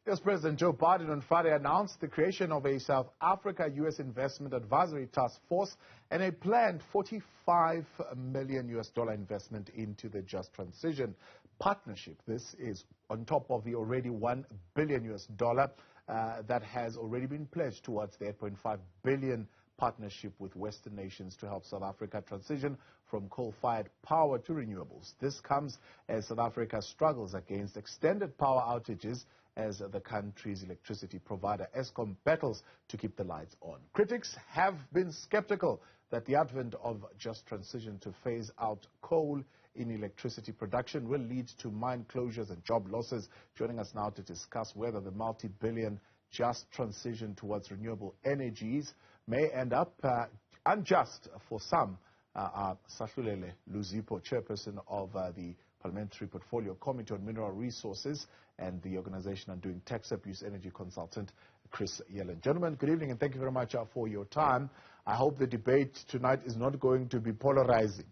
Yes, President Joe Biden on Friday announced the creation of a South Africa-U.S. Investment Advisory Task Force and a planned $45 million investment into the Just Transition Partnership. This is on top of the already $1 billion that has already been pledged towards the $8.5 billion partnership with Western nations to help South Africa transition from coal-fired power to renewables. This comes as South Africa struggles against extended power outages as the country's electricity provider, Eskom, battles to keep the lights on. Critics have been skeptical that the advent of Just Transition to phase out coal in electricity production will lead to mine closures and job losses. Joining us now to discuss whether the multi-billion Just Transition towards renewable energies may end up unjust for some are Sahlulele Luziphoweigh, Chairperson of the Parliamentary Portfolio Committee on Mineral Resources and the Organization on Doing Tax Abuse Energy Consultant, Chris Yelland. Gentlemen, good evening and thank you very much for your time. I hope the debate tonight is not going to be polarizing.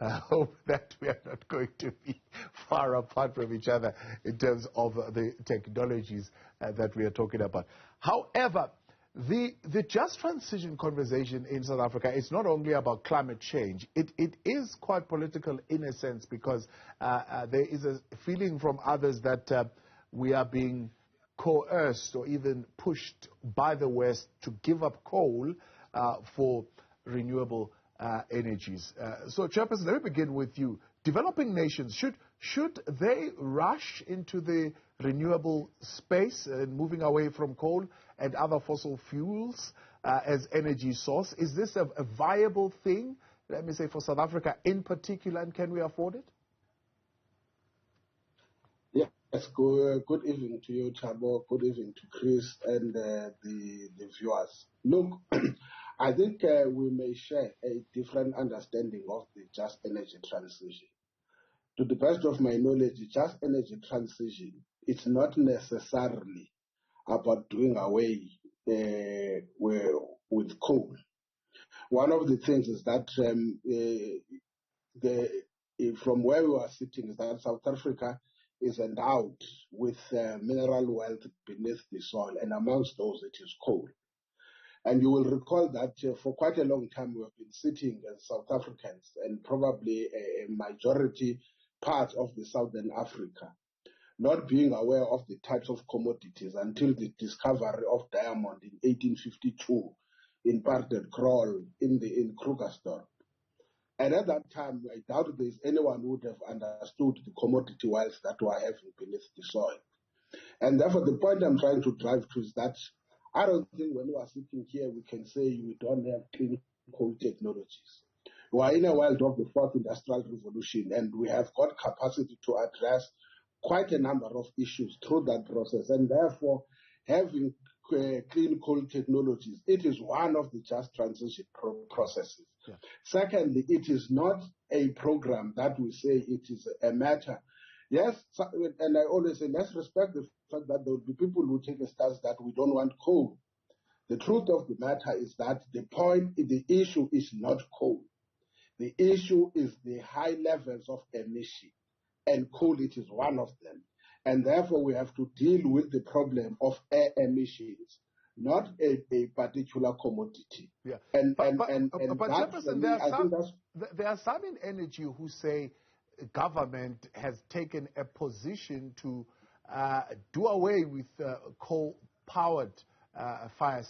I hope that we are not going to be far apart from each other in terms of the technologies that we are talking about. However, the Just Transition conversation in South Africa is not only about climate change. It is quite political in a sense because there is a feeling from others that we are being coerced or even pushed by the West to give up coal for renewable energies. So, Chairperson, let me begin with you. Developing nations, should they rush into the renewable space and moving away from coal and other fossil fuels as energy source? Is this a viable thing, let me say, for South Africa in particular, and can we afford it? Yes, good evening to you, Thabo. Good evening to Chris and the viewers. Look, I think we may share a different understanding of the just energy transition. To the best of my knowledge, just energy transition, it's not necessarily about doing away with coal. One of the things is that from where we are sitting is that South Africa is endowed with mineral wealth beneath the soil, and amongst those it is coal. And you will recall that for quite a long time we have been sitting as South Africans, and probably a majority part of the Southern Africa, not being aware of the types of commodities until the discovery of diamond in 1852 in Paardekraal in Krugersdorp. And at that time, I doubt there is anyone who would have understood the commodity wealth that we are having beneath the soil. And therefore, the point I'm trying to drive to is that I don't think when we are sitting here, we can say we don't have clean coal technologies. We are in a world of the fourth industrial revolution, and we have got capacity to address quite a number of issues through that process. And therefore, having clean coal technologies, it is one of the just transition processes. Yeah. Secondly, it is not a program that we say it is a matter. Yes, and I always say, let's respect the fact that there will be people who take a stance that we don't want coal. The truth of the matter is that the issue is not coal. The issue is the high levels of emission, and coal, it is one of them. And therefore, we have to deal with the problem of air emissions, not a particular commodity. Yeah. But Chairperson, there are some in energy who say government has taken a position to do away with coal-powered fire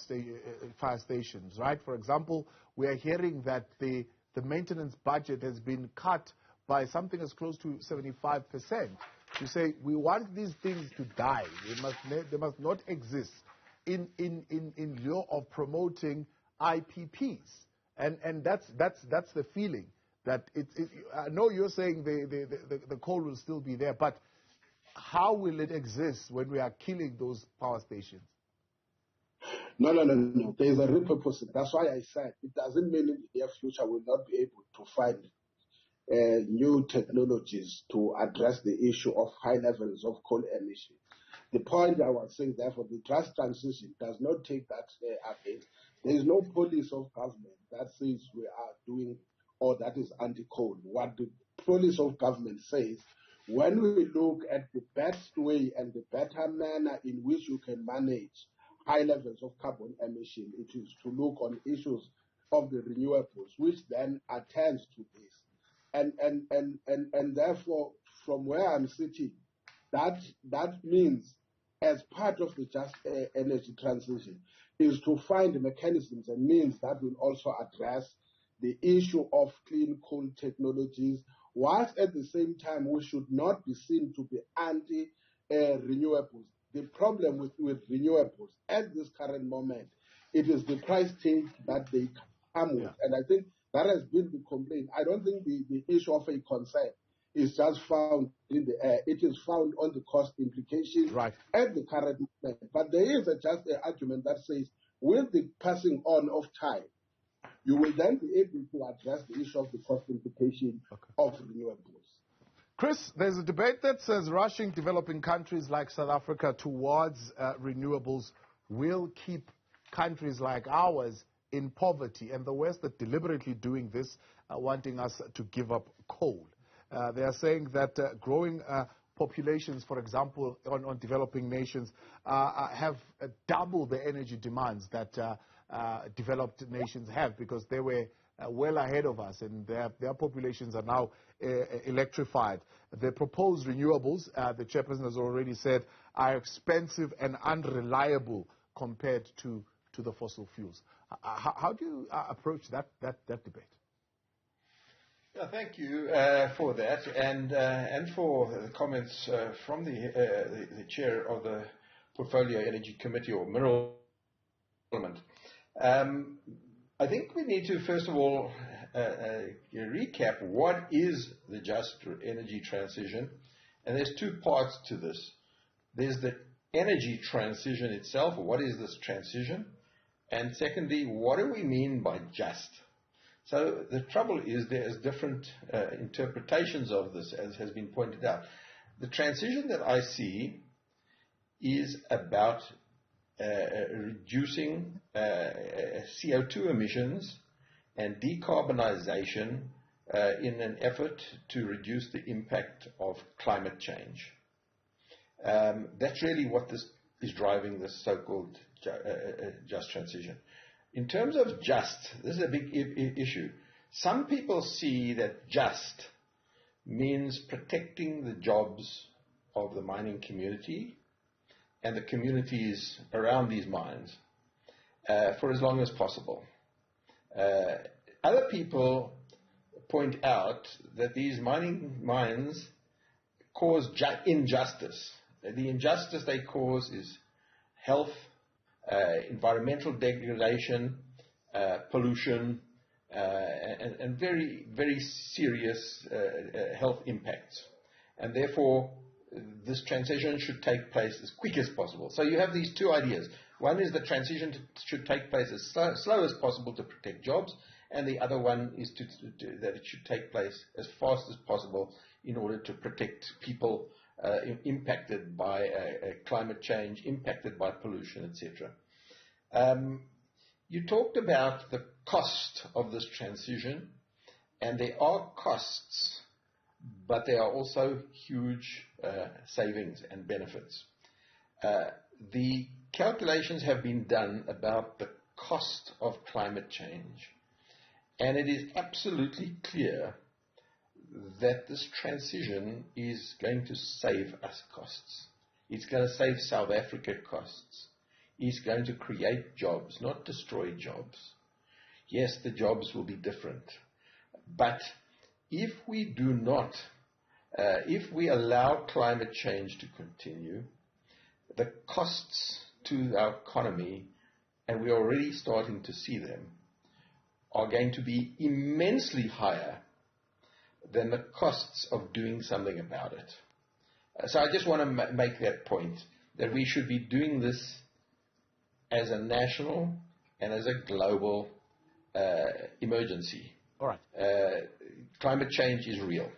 stations, right? For example, we are hearing that the maintenance budget has been cut by something as close to 75%. To say we want these things to die, they must not exist in lieu of promoting IPPs, and that's the feeling that I know you're saying the coal will still be there, but how will it exist when we are killing those power stations? No. There is a repurposing. That's why I said it doesn't mean in the near future we'll not be able to find new technologies to address the issue of high levels of coal emission. The point I was saying, therefore, the just transition does not take that again. There is no policy of government that says we are doing or that is anti-coal. What the policy of government says, when we look at the best way and the better manner in which you can manage high levels of carbon emission, it is to look on issues of the renewables, which then attends to this. And therefore, from where I'm sitting, that means, as part of the just energy transition, is to find mechanisms and means that will also address the issue of clean coal technologies, whilst at the same time we should not be seen to be anti-renewables. The problem with renewables at this current moment, it is the price tag that they come with. And I think that has been the complaint. I don't think the issue of a concern is just found in the air. It is found on the cost implications at the current moment. But there is just an argument that says, with the passing on of time, you will then be able to address the issue of the cost implication of renewables. Chris, there's a debate that says rushing developing countries like South Africa towards renewables will keep countries like ours in poverty, and the West are deliberately doing this, wanting us to give up coal. They are saying that growing populations, for example, on developing nations, have double the energy demands that developed nations have, because they were well ahead of us, and their populations are now electrified. The proposed renewables, the chairperson has already said, are expensive and unreliable compared to the fossil fuels. How do you approach that debate? Yeah, thank you for that, and for the comments from the chair of the Portfolio Energy Committee, or Mineral Parliament. I think we need to, first of all, recap what is the just energy transition. And there's two parts to this. There's the energy transition itself, what is this transition? And secondly, what do we mean by just? So the trouble is there's different interpretations of this, as has been pointed out. The transition that I see is about reducing CO2 emissions and decarbonization in an effort to reduce the impact of climate change. That's really what this is driving this so-called just transition. In terms of just, this is a big issue. Some people see that just means protecting the jobs of the mining community and the communities around these mines for as long as possible. Other people point out that these mining mines cause injustice. The injustice they cause is health, environmental degradation, pollution, and very, very serious health impacts. And therefore, this transition should take place as quick as possible. So you have these two ideas. One is the transition should take place as slow as possible to protect jobs, and the other one is that it should take place as fast as possible in order to protect people impacted by climate change, impacted by pollution, etc. You talked about the cost of this transition, and there are costs, but there are also huge savings and benefits. The calculations have been done about the cost of climate change, and it is absolutely clear that this transition is going to save us costs. It's going to save South Africa costs. It's going to create jobs, not destroy jobs. Yes, the jobs will be different. But if we do not, if we allow climate change to continue, the costs to our economy, and we're already starting to see them, are going to be immensely higher than the costs of doing something about it. So I just want to make that point, that we should be doing this as a national and as a global emergency. All right. Climate change is real.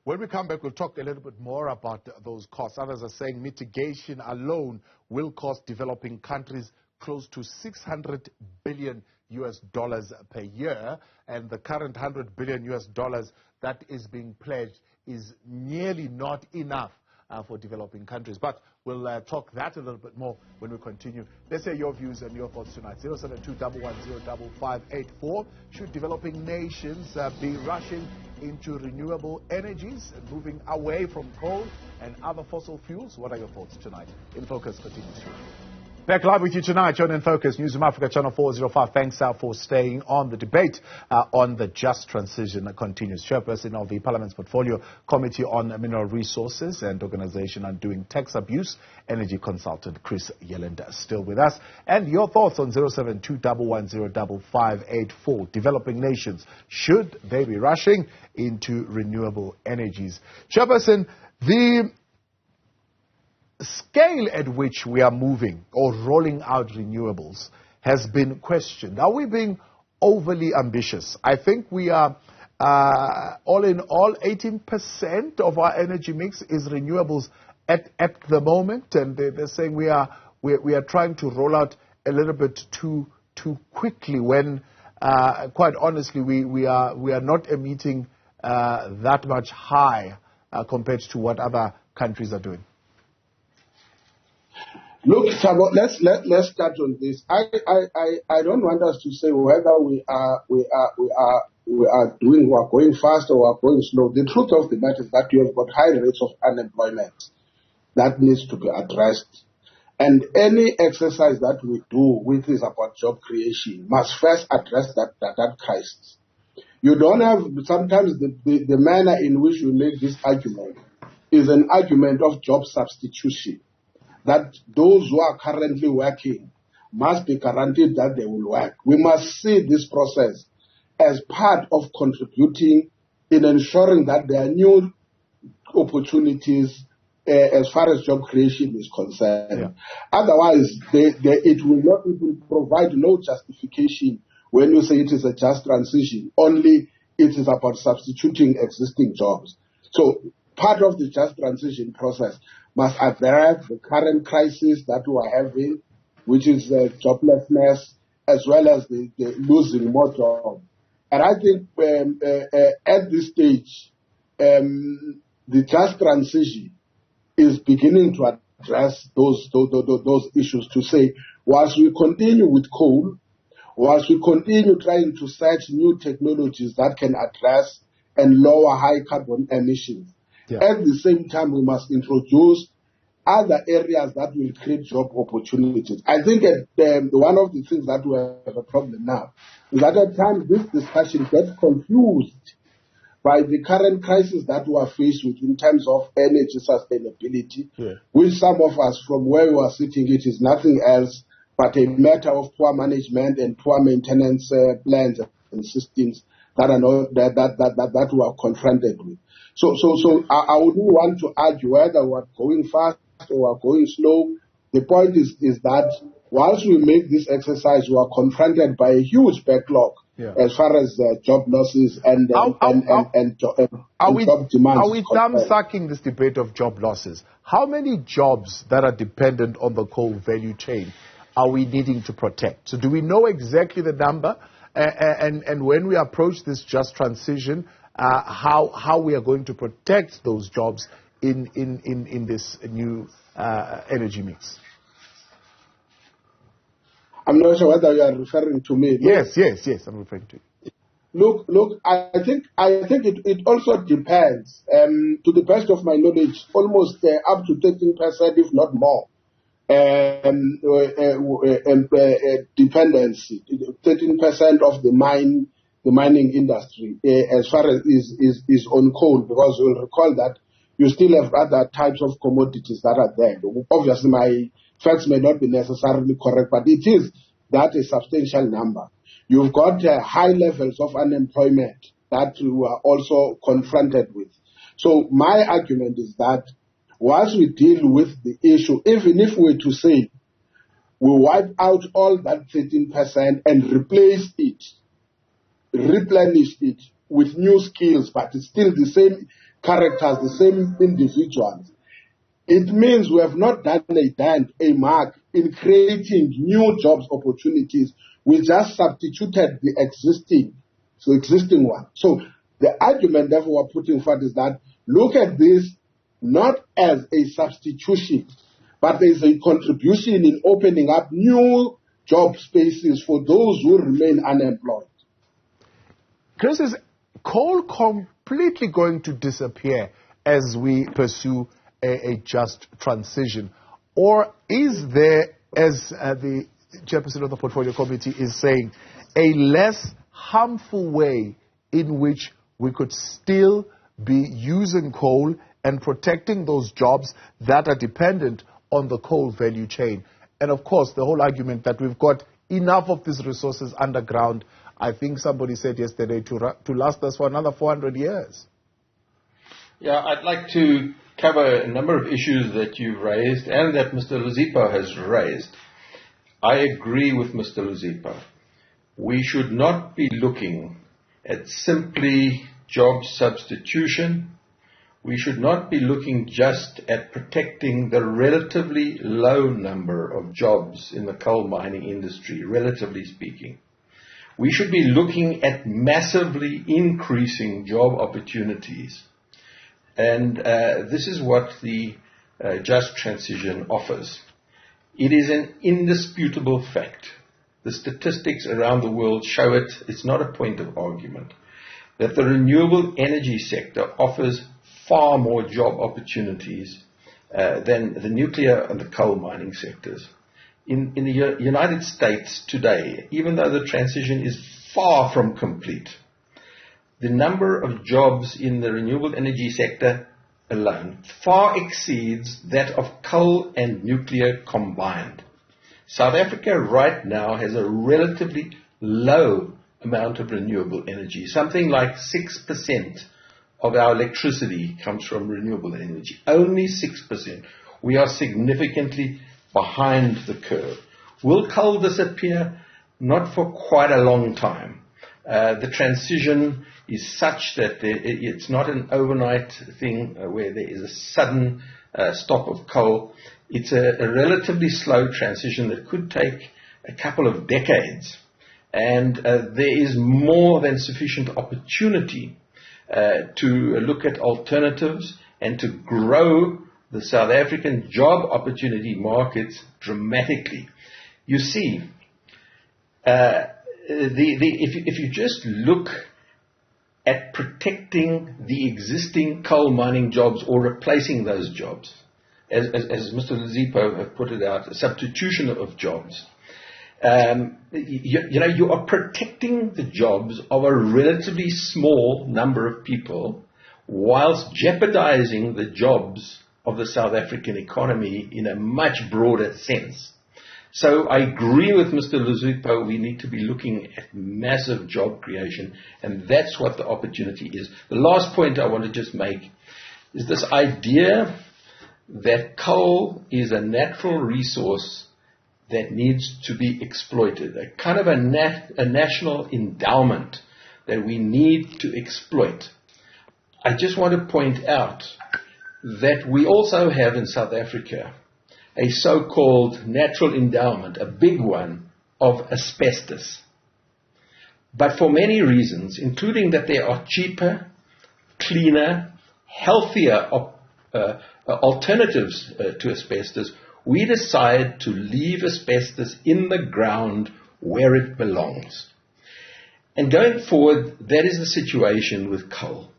When we come back, we'll talk a little bit more about those costs. Others are saying mitigation alone will cost developing countries close to $600 billion per year, and the current $100 billion that is being pledged is nearly not enough for developing countries. But we'll talk that a little bit more when we continue. Let's hear your views and your thoughts tonight. 072-110-5584. Should developing nations be rushing into renewable energies and moving away from coal and other fossil fuels? What are your thoughts tonight? In Focus continues. Back live with you tonight, John in Focus, Newzroom Afrika, Channel 405. Thanks for staying on. The debate on the just transition continues. Chairperson of the Parliament's Portfolio Committee on Mineral Resources and Organization Undoing Tax Abuse, energy consultant Chris Yelland, still with us. And your thoughts on 072-110-5584. Developing nations, should they be rushing into renewable energies? Chairperson, the scale at which we are moving or rolling out renewables has been questioned. Are we being overly ambitious? I think we are, all in all, 18% of our energy mix is renewables at the moment, and they're saying we are trying to roll out a little bit too quickly when, quite honestly, we are not emitting that much high compared to what other countries are doing. Look, Sabo, let's start on this. I don't want us to say whether we are going fast or we are going slow. The truth of the matter is that you have got high rates of unemployment that needs to be addressed. And any exercise that we do which is about job creation must first address that crisis. You don't have, sometimes the manner in which you make this argument is an argument of job substitution, that those who are currently working must be guaranteed that they will work. We must see this process as part of contributing in ensuring that there are new opportunities as far as job creation is concerned. Yeah. Otherwise, it will provide no justification when you say it is a just transition. Only it is about substituting existing jobs. So part of the just transition process must address the current crisis that we are having, which is joblessness, as well as the losing more jobs. And I think at this stage, the just transition is beginning to address those issues, to say, whilst we continue with coal, whilst we continue trying to search new technologies that can address and lower high carbon emissions, at the same time, we must introduce other areas that will create job opportunities. I think one of the things that we have a problem now is that at times this discussion gets confused by the current crisis that we are faced with in terms of energy sustainability, which some of us from where we are sitting, it is nothing else but a matter of poor management and poor maintenance plans and systems that are not, that we are confronted with. So I wouldn't want to argue whether we are going fast or we are going slow. The point is that whilst we make this exercise, we are confronted by a huge backlog as far as job losses and job demands. Are we thumb-sucking this debate of job losses? How many jobs that are dependent on the coal value chain are we needing to protect? So do we know exactly the number? And when we approach this just transition, how we are going to protect those jobs in this new energy mix? I'm not sure whether you are referring to me. Yes, I'm referring to you. Look, I think it also depends. To the best of my knowledge, almost up to 13%, if not more, dependency. 13% of the mining industry, as far as is on coal, because you'll recall that you still have other types of commodities that are there. Obviously, my facts may not be necessarily correct, but it is that a substantial number. You've got high levels of unemployment that you are also confronted with. So my argument is that once we deal with the issue, even if we were to say we wipe out all that 13% and replace it, replenish it with new skills, but it's still the same characters, the same individuals, it means we have not done a mark in creating new jobs opportunities. We just substituted the existing one. So the argument that we are putting forward is that look at this not as a substitution, but as a contribution in opening up new job spaces for those who remain unemployed. Chris, is coal completely going to disappear as we pursue a just transition? Or is there, as the chairperson of the Portfolio Committee is saying, a less harmful way in which we could still be using coal and protecting those jobs that are dependent on the coal value chain? And of course, the whole argument that we've got enough of these resources underground, I think somebody said yesterday, to last us for another 400 years. Yeah, I'd like to cover a number of issues that you've raised and that Mr. Luziphoweigh has raised. I agree with Mr. Luziphoweigh. We should not be looking at simply job substitution. We should not be looking just at protecting the relatively low number of jobs in the coal mining industry, relatively speaking. We should be looking at massively increasing job opportunities. And this is what the just transition offers. It is an indisputable fact. The statistics around the world show it. It's not a point of argument that the renewable energy sector offers far more job opportunities than the nuclear and the coal mining sectors. In the United States today, even though the transition is far from complete, the number of jobs in the renewable energy sector alone far exceeds that of coal and nuclear combined. South Africa right now has a relatively low amount of renewable energy. Something like 6% of our electricity comes from renewable energy. Only 6%. We are significantly behind the curve. Will coal disappear? Not for quite a long time. The transition is such that it's not an overnight thing where there is a sudden stop of coal. It's a relatively slow transition that could take a couple of decades. And there is more than sufficient opportunity to look at alternatives and to grow the South African job opportunity markets dramatically. You see, if you just look at protecting the existing coal mining jobs or replacing those jobs, as Mr. Luziphoweigh put it out, a substitution of jobs, you are protecting the jobs of a relatively small number of people whilst jeopardizing the jobs of the South African economy in a much broader sense. So I agree with Mr. Luziphoweigh, we need to be looking at massive job creation, and that's what the opportunity is. The last point I want to just make is this idea that coal is a natural resource that needs to be exploited, a kind of a national endowment that we need to exploit. I just want to point out that we also have in South Africa a so-called natural endowment, a big one, of asbestos. But for many reasons, including that there are cheaper, cleaner, healthier alternatives to asbestos, we decide to leave asbestos in the ground where it belongs. And going forward, that is the situation with coal.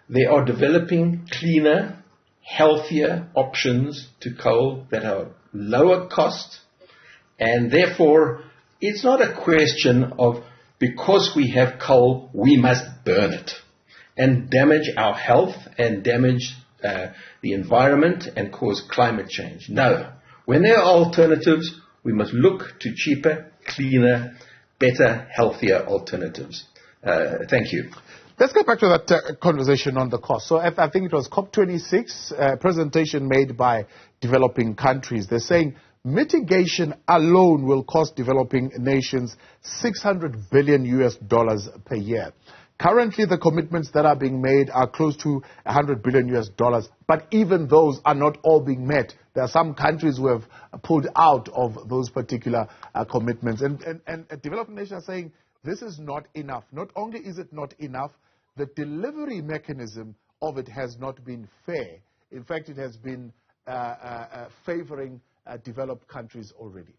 They are developing cleaner, healthier options to coal that are lower cost, and therefore it's not a question of because we have coal, we must burn it and damage our health and damage the environment and cause climate change. No. When there are alternatives, we must look to cheaper, cleaner, better, healthier alternatives. Thank you. Let's get back to that conversation on the cost. So I think it was COP26, a presentation made by developing countries. They're saying mitigation alone will cost developing nations $600 billion per year. Currently, the commitments that are being made are close to $100 billion, but even those are not all being met. There are some countries who have pulled out of those particular commitments. And developing nations are saying this is not enough. Not only is it not enough, the delivery mechanism of it has not been fair. In fact, it has been favoring developed countries already.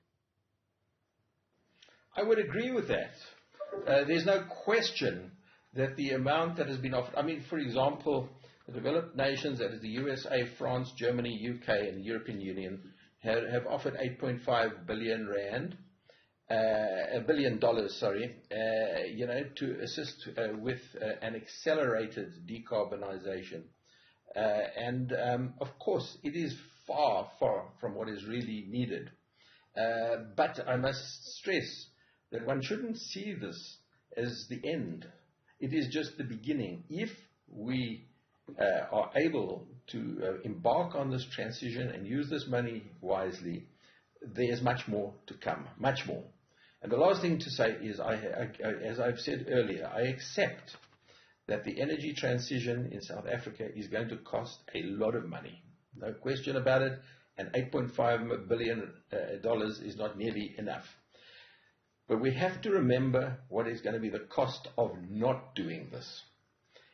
I would agree with that. There's no question that the amount that has been offered, I mean, for example, the developed nations, that is the USA, France, Germany, UK, and the European Union, have offered 8.5 billion rand, $1 billion, to assist with an accelerated decarbonization. Of course, it is far, far from what is really needed. But I must stress that one shouldn't see this as the end. It is just the beginning. If we are able to embark on this transition and use this money wisely, there's much more to come, much more. And the last thing to say is, as I've said earlier, I accept that the energy transition in South Africa is going to cost a lot of money. No question about it, and $8.5 billion is not nearly enough. But we have to remember what is going to be the cost of not doing this.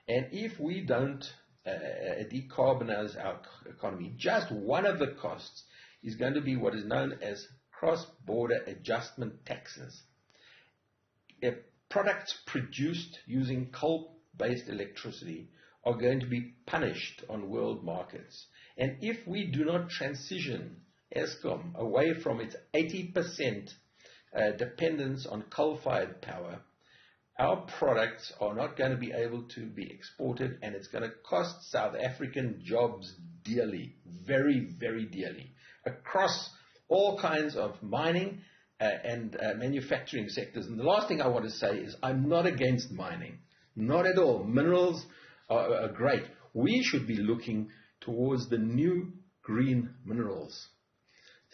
And if we don't decarbonize our economy, just one of the costs is going to be what is known as cross-border adjustment taxes. If products produced using coal-based electricity are going to be punished on world markets. And if we do not transition Eskom away from its 80% dependence on coal-fired power, our products are not going to be able to be exported, and it's going to cost South African jobs dearly, very, very dearly, across all kinds of mining and manufacturing sectors. And the last thing I want to say is I'm not against mining, not at all. Minerals are great. We should be looking towards the new green minerals.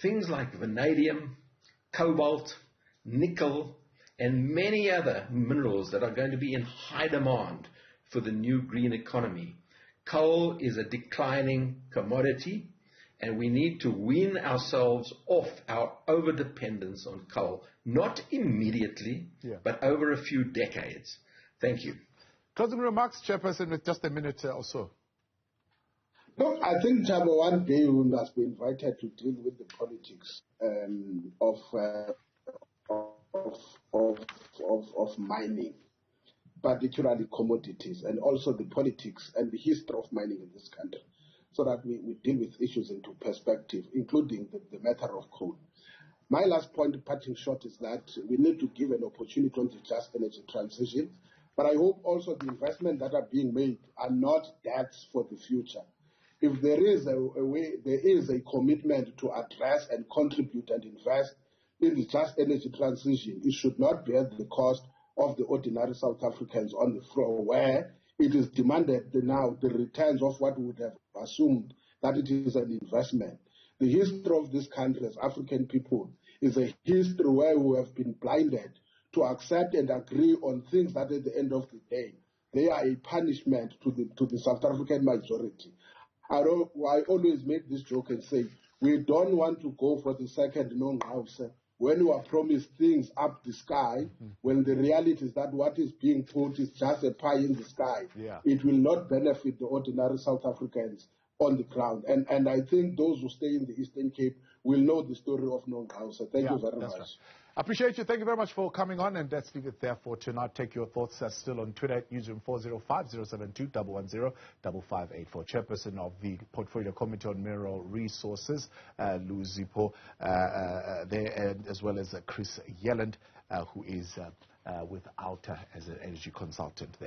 Things like vanadium, cobalt, nickel, and many other minerals that are going to be in high demand for the new green economy. Coal is a declining commodity, and we need to wean ourselves off our overdependence on coal, not immediately, but over a few decades. Thank you. Closing remarks, Chairperson, with just a minute or so. Look, I think, Chaba, one day we must be invited to deal with the politics of mining, particularly commodities, and also the politics and the history of mining in this country, so that we deal with issues into perspective, including the matter of coal. My last point, parting short, is that we need to give an opportunity on the just energy transition, but I hope also the investment that are being made are not debts for the future. If there is a way, there is a commitment to address and contribute and invest in the just energy transition, it should not be at the cost of the ordinary South Africans on the floor, where it is demanded now the returns of what we would have assumed that it is an investment. The history of this country as African people is a history where we have been blinded to accept and agree on things that at the end of the day, they are a punishment to the South African majority. I always make this joke and say, we don't want to go for the second non-house when we are promised things up the sky, when the reality is that what is being put is just a pie in the sky. It will not benefit the ordinary South Africans on the ground. And I think those who stay in the Eastern Cape will know the story of non-house. Thank you very much. Right. Appreciate you. Thank you very much for coming on, and let's leave it there for tonight. Take your thoughts still on Twitter at Newzroom 405-072-110-5584. Chairperson of the Portfolio Committee on Mineral Resources, Luziphoweigh, there, and as well as Chris Yelland, who is with OUTA as an energy consultant there.